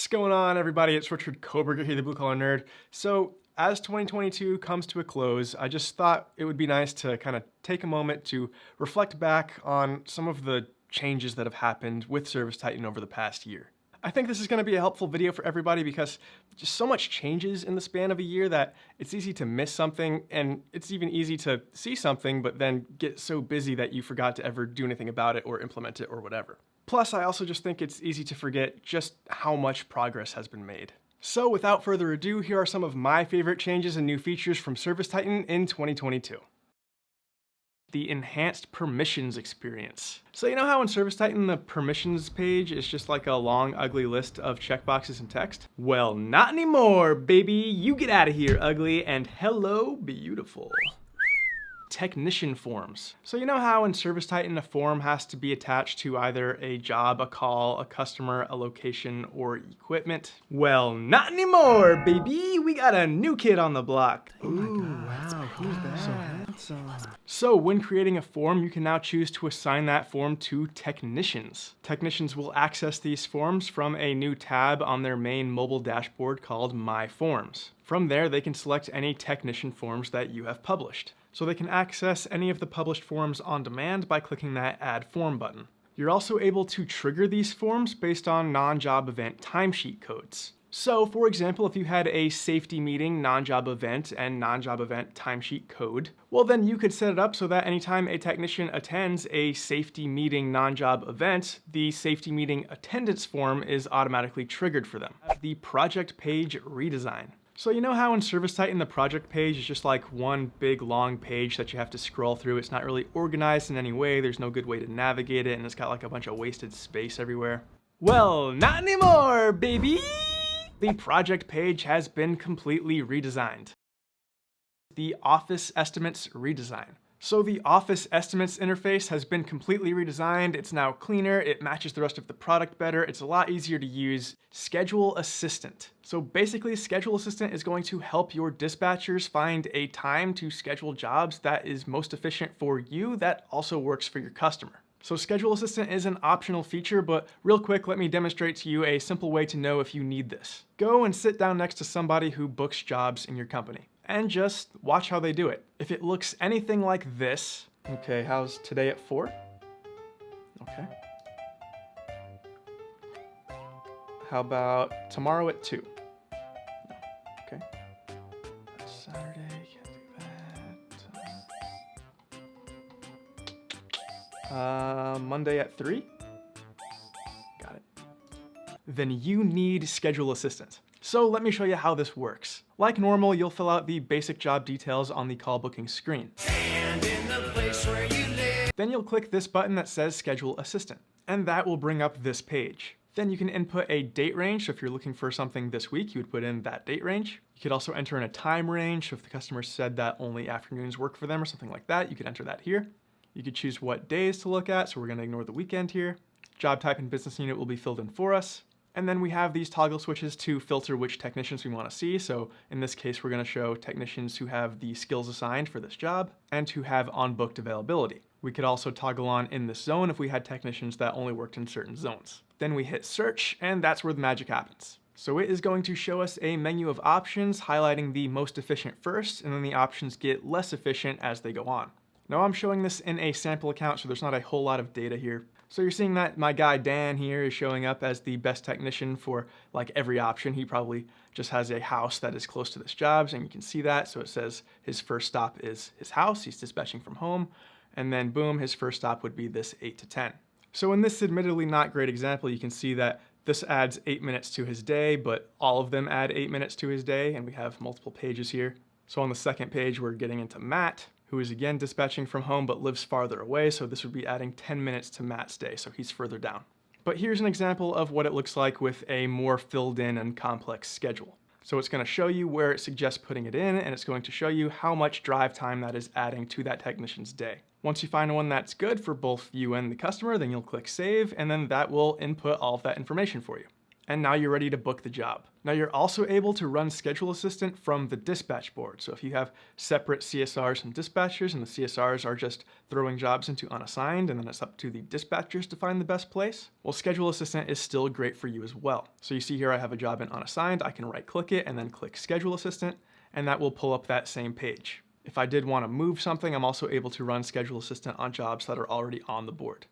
What's going on, everybody? It's Richard Koberger here, the Blue Collar Nerd. So, as 2022 comes to a close, I just thought it would be nice to kind of take a moment to reflect back on some of the changes that have happened with ServiceTitan over the past year. I think this is going to be a helpful video for everybody because just so much changes in the span of a year that it's easy to miss something, and it's even easy to see something but then get so busy that you forgot to ever do anything about it or implement it or whatever. Plus, I also just think it's easy to forget just how much progress has been made. So without further ado, here are some of my favorite changes and new features from ServiceTitan in 2022. The enhanced permissions experience. So you know how in ServiceTitan the permissions page is just like a long, ugly list of checkboxes and text? Well, not anymore, baby. You get out of here, ugly, and hello, beautiful. Technician forms. So you know how in ServiceTitan a form has to be attached to either a job, a call, a customer, a location, or equipment? Well, not anymore, baby! We got a new kid on the block. Oh my God, wow, who's that? So handsome. So when creating a form, you can now choose to assign that form to technicians. Technicians will access these forms from a new tab on their main mobile dashboard called My Forms. From there, they can select any technician forms that you have published. So they can access any of the published forms on demand by clicking that Add Form button. You're also able to trigger these forms based on non-job event timesheet codes. So for example, if you had a safety meeting non-job event and non-job event timesheet code, well then you could set it up so that anytime a technician attends a safety meeting non-job event, the safety meeting attendance form is automatically triggered for them. The project page redesign. So you know how in ServiceTitan the project page is just like one big long page that you have to scroll through. It's not really organized in any way, there's no good way to navigate it, and it's got like a bunch of wasted space everywhere. Well, not anymore, baby! The project page has been completely redesigned. The Office Estimates redesign. So the Office Estimates interface has been completely redesigned. It's now cleaner, it matches the rest of the product better, it's a lot easier to use. Schedule Assistant. So basically, Schedule Assistant is going to help your dispatchers find a time to schedule jobs that is most efficient for you, that also works for your customer. So Schedule Assistant is an optional feature, but real quick, let me demonstrate to you a simple way to know if you need this. Go and sit down next to somebody who books jobs in your company, and just watch how they do it. If it looks anything like this, okay, how's today at 4? Okay. How about tomorrow at 2? No. Okay. That's Saturday, can't do that. Monday at 3? Got it. Then you need Schedule Assistant. So let me show you how this works. Like normal, you'll fill out the basic job details on the call booking screen. Then you'll click this button that says Schedule Assistant, and that will bring up this page. Then you can input a date range, so if you're looking for something this week, you would put in that date range. You could also enter in a time range, so if the customer said that only afternoons work for them or something like that, you could enter that here. You could choose what days to look at, so we're gonna ignore the weekend here. Job type and business unit will be filled in for us. And then we have these toggle switches to filter which technicians we want to see. So in this case, we're going to show technicians who have the skills assigned for this job and who have on-booked availability. We could also toggle on in this zone if we had technicians that only worked in certain zones. Then we hit search, and that's where the magic happens. So it is going to show us a menu of options highlighting the most efficient first, and then the options get less efficient as they go on. Now I'm showing this in a sample account, so there's not a whole lot of data here. So you're seeing that my guy Dan here is showing up as the best technician for like every option. He probably just has a house that is close to this job, and you can see that. So it says his first stop is his house, he's dispatching from home, and then boom, his first stop would be this 8 to 10. So in this admittedly not great example, you can see that this adds 8 minutes to his day, but all of them add 8 minutes to his day, and we have multiple pages here. So on the second page, we're getting into Matt, who is again dispatching from home but lives farther away, so this would be adding 10 minutes to Matt's day, so he's further down. But here's an example of what it looks like with a more filled in and complex schedule. So it's going to show you where it suggests putting it in, and it's going to show you how much drive time that is adding to that technician's day. Once you find one that's good for both you and the customer, then you'll click save, and then that will input all of that information for you. and now you're ready to book the job. Now you're also able to run Schedule Assistant from the dispatch board. So if you have separate CSRs and dispatchers, and the CSRs are just throwing jobs into unassigned, and then it's up to the dispatchers to find the best place, well, Schedule Assistant is still great for you as well. So you see here I have a job in unassigned, I can right click it and then click Schedule Assistant, and that will pull up that same page. If I did want to move something, I'm also able to run Schedule Assistant on jobs that are already on the board.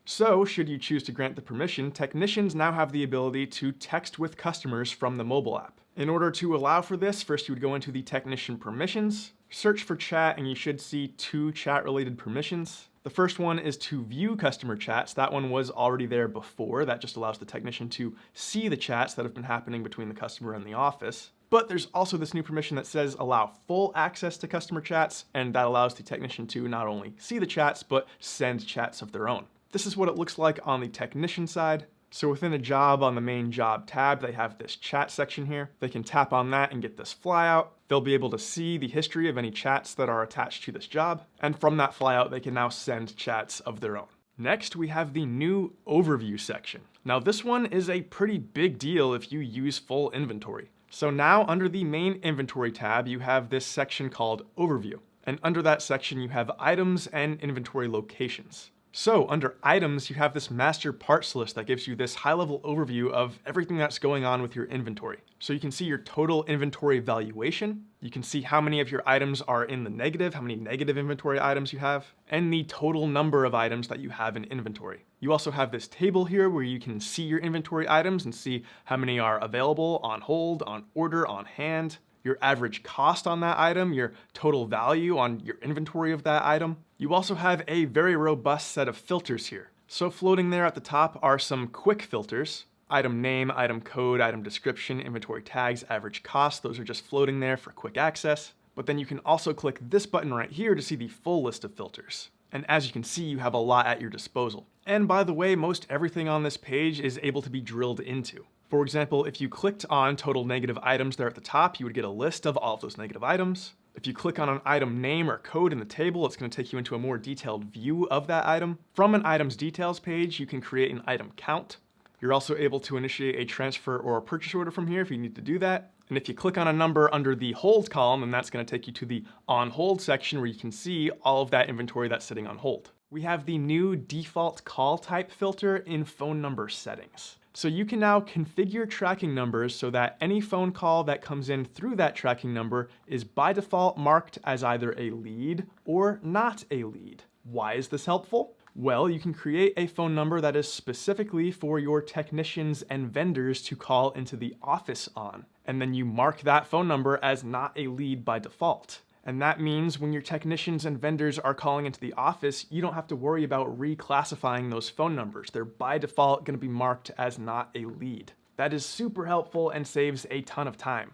So, should you choose to grant the permission, technicians now have the ability to text with customers from the mobile app. In order to allow for this, first you would go into the technician permissions, search for chat, and you should see 2 chat-related permissions. The first one is to view customer chats. That one was already there before. That just allows the technician to see the chats that have been happening between the customer and the office. But there's also this new permission that says allow full access to customer chats, and that allows the technician to not only see the chats, but send chats of their own. This is what it looks like on the technician side. So within a job, on the main job tab, they have this chat section here. They can tap on that and get this flyout. They'll be able to see the history of any chats that are attached to this job. And from that flyout, they can now send chats of their own. Next, we have the new overview section. Now this one is a pretty big deal if you use full inventory. So now under the main inventory tab, you have this section called overview. And under that section, you have items and inventory locations. So under items, you have this master parts list that gives you this high-level overview of everything that's going on with your inventory. So you can see your total inventory valuation, you can see how many of your items are in the negative, how many negative inventory items you have, and the total number of items that you have in inventory. You also have this table here where you can see your inventory items and see how many are available, on hold, on order, on hand, your average cost on that item, your total value on your inventory of that item. You also have a very robust set of filters here. So floating there at the top are some quick filters. Item name, item code, item description, inventory tags, average cost. Those are just floating there for quick access. But then you can also click this button right here to see the full list of filters. And as you can see, you have a lot at your disposal. And by the way, most everything on this page is able to be drilled into. For example, if you clicked on total negative items there at the top, you would get a list of all of those negative items. If you click on an item name or code in the table, it's going to take you into a more detailed view of that item. From an item's details page, you can create an item count. You're also able to initiate a transfer or a purchase order from here if you need to do that. And if you click on a number under the hold column, then that's going to take you to the on hold section where you can see all of that inventory that's sitting on hold. We have the new default call type filter in phone number settings. So you can now configure tracking numbers so that any phone call that comes in through that tracking number is by default marked as either a lead or not a lead. Why is this helpful? Well, you can create a phone number that is specifically for your technicians and vendors to call into the office on. And then you mark that phone number as not a lead by default. And that means when your technicians and vendors are calling into the office, you don't have to worry about reclassifying those phone numbers. They're by default going to be marked as not a lead. That is super helpful and saves a ton of time.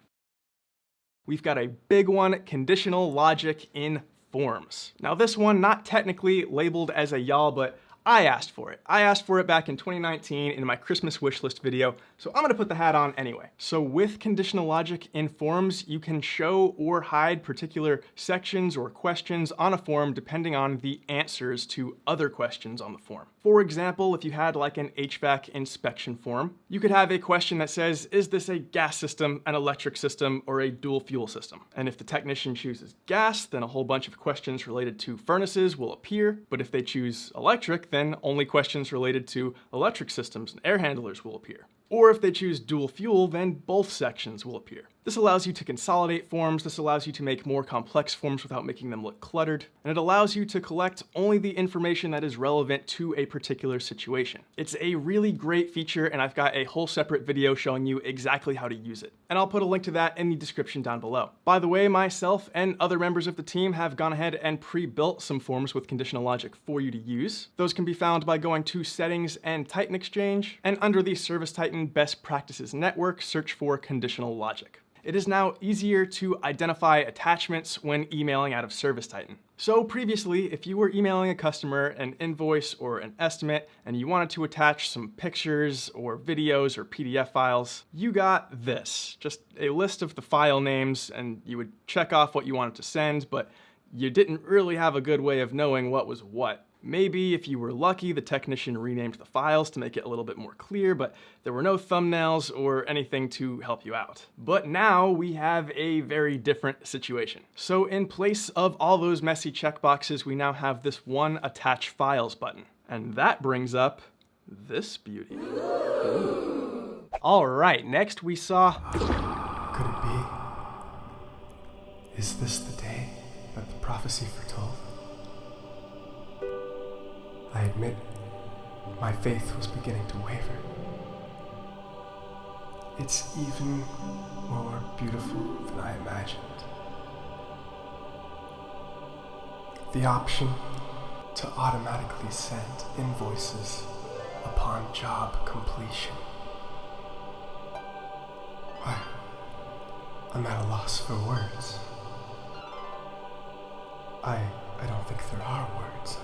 We've got a big one, conditional logic in forms. Now this one, not technically labeled as a y'all, but I asked for it. I asked for it back in 2019 in my Christmas wish list video, so I'm gonna put the hat on anyway. So with conditional logic in forms, you can show or hide particular sections or questions on a form depending on the answers to other questions on the form. For example, if you had like an HVAC inspection form, you could have a question that says, is this a gas system, an electric system, or a dual fuel system? And if the technician chooses gas, then a whole bunch of questions related to furnaces will appear. But if they choose electric, then only questions related to electric systems and air handlers will appear. Or if they choose dual fuel, then both sections will appear. This allows you to consolidate forms, this allows you to make more complex forms without making them look cluttered, and it allows you to collect only the information that is relevant to a particular situation. It's a really great feature, and I've got a whole separate video showing you exactly how to use it. And I'll put a link to that in the description down below. By the way, myself and other members of the team have gone ahead and pre-built some forms with conditional logic for you to use. Those can be found by going to Settings and Titan Exchange, and under the ServiceTitan Best Practices Network, search for conditional logic. It is now easier to identify attachments when emailing out of ServiceTitan. So previously, if you were emailing a customer an invoice or an estimate and you wanted to attach some pictures or videos or PDF files, you got this, just a list of the file names, and you would check off what you wanted to send, but you didn't really have a good way of knowing what was what. Maybe if you were lucky, the technician renamed the files to make it a little bit more clear, but there were no thumbnails or anything to help you out. But now we have a very different situation. So in place of all those messy checkboxes, we now have this one Attach Files button. And that brings up this beauty. Ooh. All right, next we saw... Could it be? Is this the day that the prophecy foretold? I admit, my faith was beginning to waver. It's even more beautiful than I imagined. The option to automatically send invoices upon job completion. I'm at a loss for words. I don't think there are words.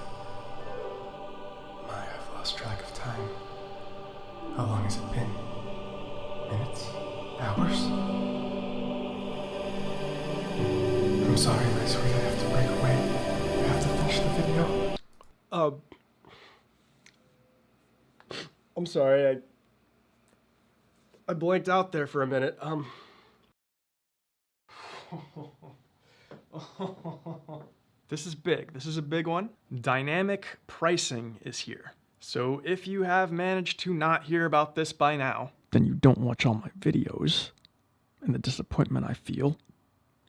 I've lost track of time. How long has it been? Minutes? Hours? I'm sorry, my sweet, I have to break away. I have to finish the video. I'm sorry, I blanked out there for a minute. This is big. This is a big one. Dynamic pricing is here. So if you have managed to not hear about this by now, then you don't watch all my videos. And the disappointment I feel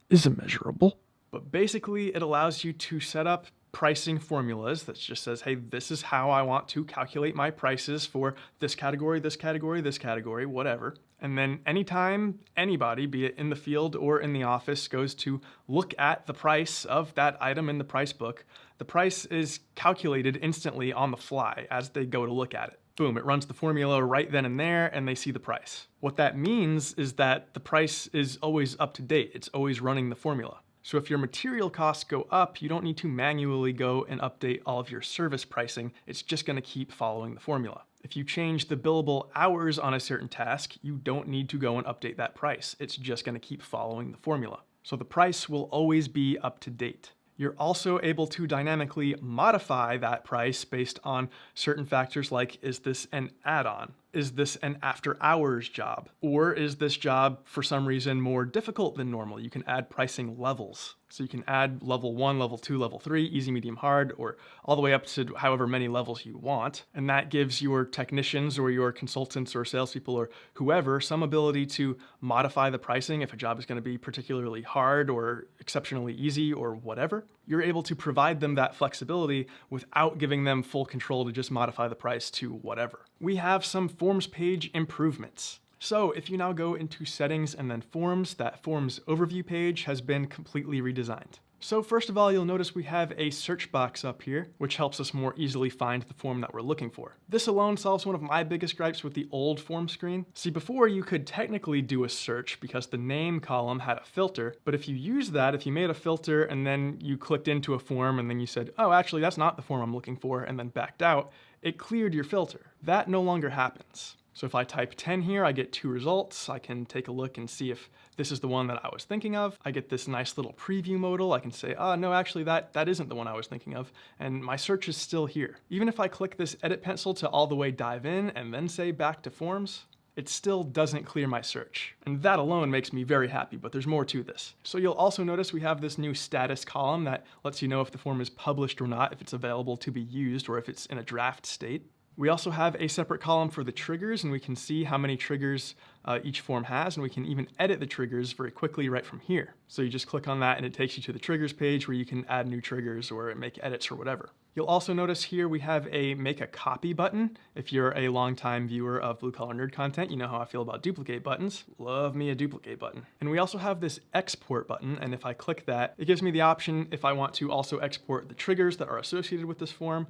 is immeasurable. But basically, it allows you to set up pricing formulas that just says, hey, this is how I want to calculate my prices for this category, this category, this category, whatever. And then anytime anybody, be it in the field or in the office, goes to look at the price of that item in the price book, the price is calculated instantly on the fly as they go to look at it. Boom, it runs the formula right then and there, and they see the price. What that means is that the price is always up to date. It's always running the formula. So if your material costs go up, you don't need to manually go and update all of your service pricing. It's just going to keep following the formula. If you change the billable hours on a certain task, you don't need to go and update that price. It's just going to keep following the formula. So the price will always be up to date. You're also able to dynamically modify that price based on certain factors like, is this an add-on? Is this an after-hours job? Or is this job, for some reason, more difficult than normal? You can add pricing levels. So you can add level 1, level 2, level 3, easy, medium, hard, or all the way up to however many levels you want. And that gives your technicians or your consultants or salespeople or whoever some ability to modify the pricing if a job is going to be particularly hard or exceptionally easy or whatever. You're able to provide them that flexibility without giving them full control to just modify the price to whatever. We have some forms page improvements. So if you now go into settings and then forms, that forms overview page has been completely redesigned. So first of all, you'll notice we have a search box up here, which helps us more easily find the form that we're looking for. This alone solves one of my biggest gripes with the old form screen. See, before you could technically do a search because the name column had a filter, but if you use that, if you made a filter and then you clicked into a form and then you said, oh, actually that's not the form I'm looking for, and then backed out, it cleared your filter. That no longer happens. So if I type 10 here, I get 2 results. I can take a look and see if this is the one that I was thinking of. I get this nice little preview modal. I can say, oh, no, actually that isn't the one I was thinking of. And my search is still here. Even if I click this edit pencil to all the way dive in and then say back to forms, it still doesn't clear my search. And that alone makes me very happy, but there's more to this. So you'll also notice we have this new status column that lets you know if the form is published or not, if it's available to be used, or if it's in a draft state. We also have a separate column for the triggers, and we can see how many triggers each form has, and we can even edit the triggers very quickly right from here. So you just click on that and it takes you to the triggers page where you can add new triggers or make edits or whatever. You'll also notice here we have a make a copy button. If you're a longtime viewer of Blue Collar Nerd content, you know how I feel about duplicate buttons. Love me a duplicate button. And we also have this export button, and if I click that, it gives me the option if I want to also export the triggers that are associated with this form,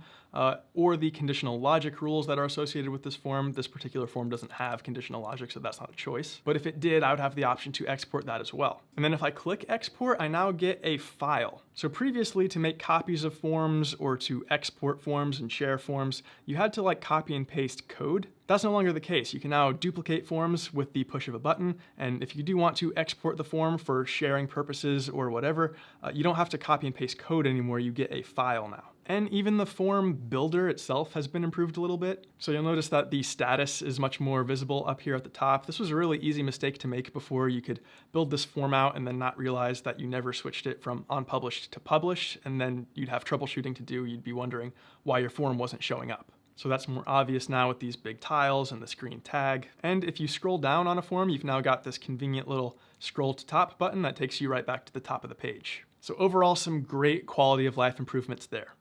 or the conditional logic rules that are associated with this form. This particular form doesn't have conditional logic, so that's not a choice. But if it did, I would have the option to export that as well. And then if I click export, I now get a file. So previously, to make copies of forms or to export forms and share forms, you had to copy and paste code. That's no longer the case. You can now duplicate forms with the push of a button, and if you do want to export the form for sharing purposes or whatever, you don't have to copy and paste code anymore. You get a file now. And even the form builder itself has been improved a little bit. So you'll notice that the status is much more visible up here at the top. This was a really easy mistake to make before. You could build this form out and then not realize that you never switched it from unpublished to published, and then you'd have troubleshooting to do. You'd be wondering why your form wasn't showing up. So that's more obvious now with these big tiles and this green tag. And if you scroll down on a form, you've now got this convenient little scroll to top button that takes you right back to the top of the page. So overall, some great quality of life improvements there.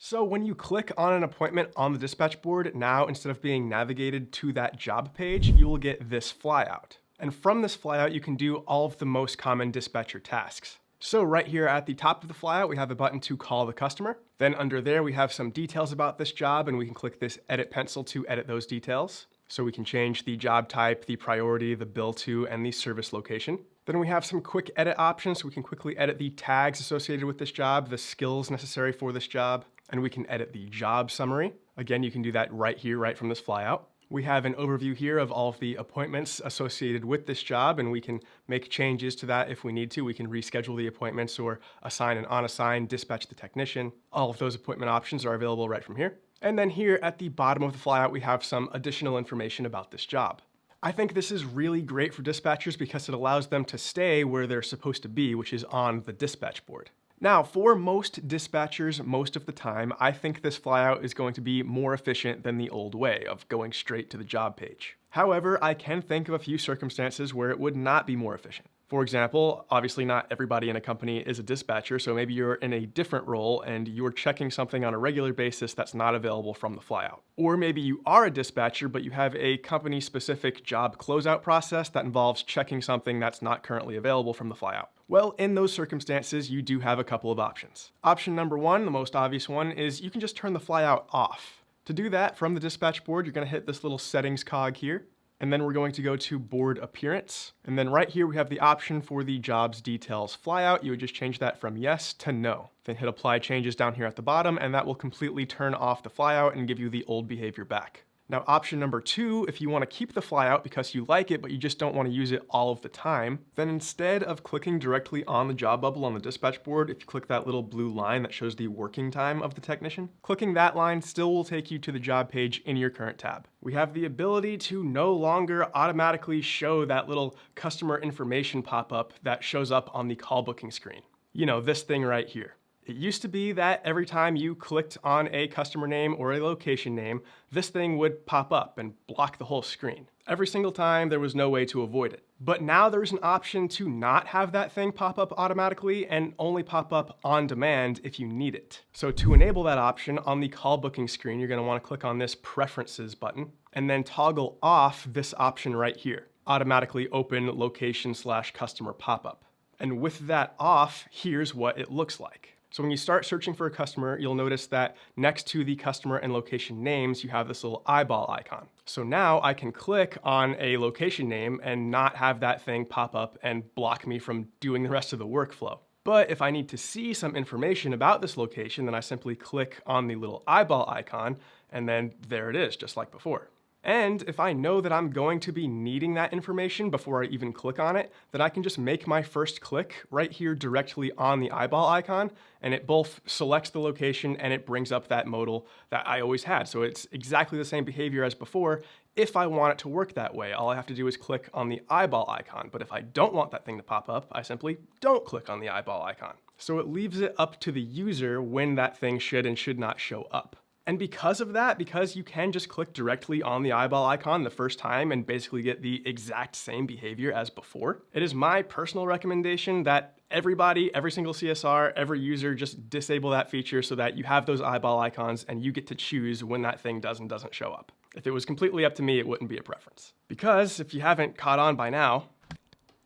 So when you click on an appointment on the dispatch board, now instead of being navigated to that job page, you will get this flyout. And from this flyout, you can do all of the most common dispatcher tasks. So right here at the top of the flyout, we have a button to call the customer. Then under there, we have some details about this job, and we can click this edit pencil to edit those details. So we can change the job type, the priority, the bill to, and the service location. Then we have some quick edit options, so we can quickly edit the tags associated with this job, the skills necessary for this job, and we can edit the job summary. Again, you can do that right here, right from this flyout. We have an overview here of all of the appointments associated with this job, and we can make changes to that if we need to. We can reschedule the appointments or assign an unassigned, dispatch the technician. All of those appointment options are available right from here. And then here at the bottom of the flyout, we have some additional information about this job. I think this is really great for dispatchers because it allows them to stay where they're supposed to be, which is on the dispatch board. Now, for most dispatchers, most of the time, I think this flyout is going to be more efficient than the old way of going straight to the job page. However, I can think of a few circumstances where it would not be more efficient. For example, obviously not everybody in a company is a dispatcher, so maybe you're in a different role and you're checking something on a regular basis that's not available from the flyout. Or maybe you are a dispatcher, but you have a company-specific job closeout process that involves checking something that's not currently available from the flyout. Well, in those circumstances, you do have a couple of options. Option number one, the most obvious one, is you can just turn the flyout off. To do that, from the dispatch board, you're going to hit this little settings cog here. And then we're going to go to board appearance. And then right here, we have the option for the jobs details flyout. You would just change that from yes to no. Then hit apply changes down here at the bottom, and that will completely turn off the flyout and give you the old behavior back. Now, option number two, if you want to keep the flyout because you like it, but you just don't want to use it all of the time, then instead of clicking directly on the job bubble on the dispatch board, if you click that little blue line that shows the working time of the technician, clicking that line still will take you to the job page in your current tab. We have the ability to no longer automatically show that little customer information pop-up that shows up on the call booking screen. You know, this thing right here. It used to be that every time you clicked on a customer name or a location name, this thing would pop up and block the whole screen. Every single time, there was no way to avoid it. But now there's an option to not have that thing pop up automatically and only pop up on demand if you need it. So to enable that option on the call booking screen, you're going to want to click on this preferences button and then toggle off this option right here, automatically open location/customer pop-up. And with that off, here's what it looks like. So when you start searching for a customer, you'll notice that next to the customer and location names, you have this little eyeball icon. So now I can click on a location name and not have that thing pop up and block me from doing the rest of the workflow. But if I need to see some information about this location, then I simply click on the little eyeball icon, and then there it is, just like before. And if I know that I'm going to be needing that information before I even click on it, then I can just make my first click right here directly on the eyeball icon, and it both selects the location and it brings up that modal that I always had. So it's exactly the same behavior as before. If I want it to work that way, all I have to do is click on the eyeball icon. But if I don't want that thing to pop up, I simply don't click on the eyeball icon. So it leaves it up to the user when that thing should and should not show up. And because of that, because you can just click directly on the eyeball icon the first time and basically get the exact same behavior as before, it is my personal recommendation that everybody, every single CSR, every user just disable that feature so that you have those eyeball icons and you get to choose when that thing does and doesn't show up. If it was completely up to me, it wouldn't be a preference. Because if you haven't caught on by now,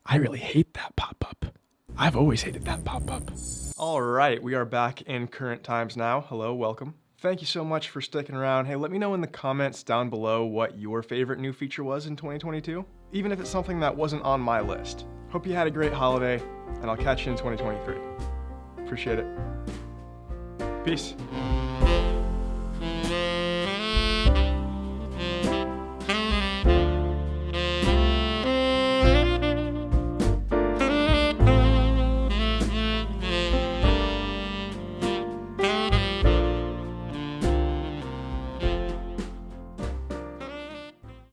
I really hate that pop-up. I've always hated that pop-up. All right, we are back in current times now. Hello, welcome. Thank you so much for sticking around. Hey, let me know in the comments down below what your favorite new feature was in 2022, even if it's something that wasn't on my list. Hope you had a great holiday, and I'll catch you in 2023. Appreciate it. Peace.